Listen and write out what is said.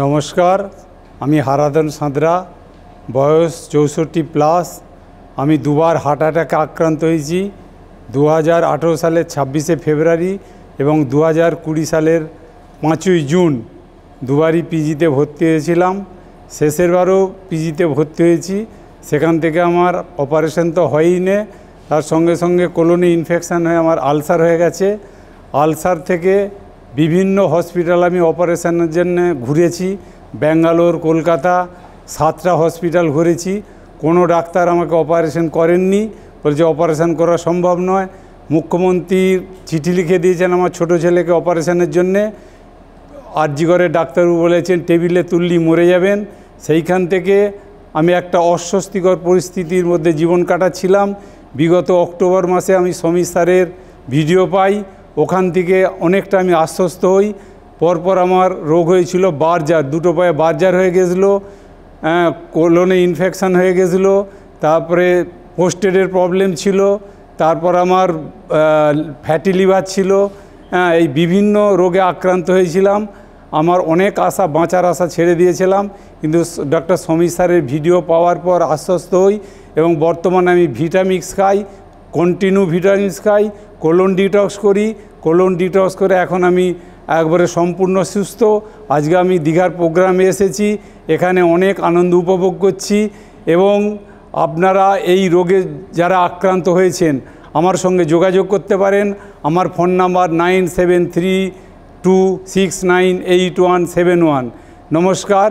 নমস্কার, আমি হারাধন সাঁতরা, বয়স 64+। আমি দুবার হার্ট অ্যাটাকে আক্রান্ত হয়েছি। 2018 সালের 26শে ফেব্রুয়ারি এবং 2020 সালের 5ই জুন দুবারই পিজিতে ভর্তি হয়েছিলাম। শেষের বারও পিজিতে ভর্তি হয়েছি। সেখান থেকে আমার অপারেশন তো হয়ই না, তার সঙ্গে সঙ্গে কোলনে ইনফেকশান হয়ে আমার আলসার হয়ে গেছে। আলসার থেকে বিভিন্ন হসপিটাল আমি অপারেশনের জন্য ঘুরেছি। ব্যাঙ্গালোর, কলকাতা 7টা হসপিটাল ঘুরেছি। কোনো ডাক্তার আমাকে অপারেশন করেননি, বলছে অপারেশন করা সম্ভব নয়। মুখ্যমন্ত্রী চিঠি লিখে দিয়েছেন আমার ছোট ছেলেকে অপারেশনের জন্যে। আরজি করে ডাক্তারবাবু বলেছেন টেবিলে তুললি মরে যাবেন। সেইখান থেকে আমি একটা অস্বস্তিকর পরিস্থিতির মধ্যে জীবন কাটাচ্ছিলাম। বিগত অক্টোবর মাসে আমি সমীর স্যারের ভিডিও পাই, ওখান থেকে অনেকটা আমি আশ্বস্ত হই। পরপর আমার রোগ হয়েছিল বার্জার, দুটো পায়ে বার্জার হয়ে গেছিলো, কোলনে ইনফেকশান হয়ে গেছিলো, তারপরে পোস্টেডের প্রবলেম ছিল, তারপর আমার ফ্যাটি লিভার ছিল। এই বিভিন্ন রোগে আক্রান্ত হয়েছিলাম। আমার অনেক আশা, বাঁচার আশা ছেড়ে দিয়েছিলাম, কিন্তু ডক্টর সমীর স্যারের ভিডিও পাওয়ার পর আশ্বস্ত হই এবং বর্তমানে আমি ভিটামিক্স খাই, কন্টিনিউ ভিটামিক্স খাই, কোলন ডিটক্স করি। কোলন ডিটক্স করে এখন আমি একবারে সম্পূর্ণ সুস্থ। আজকে আমি দীঘার প্রোগ্রামে এসেছি, এখানে অনেক আনন্দ উপভোগ করছি। এবং আপনারা এই রোগে যারা আক্রান্ত হয়েছেন আমার সঙ্গে যোগাযোগ করতে পারেন। আমার ফোন নাম্বার 9732698171। নমস্কার।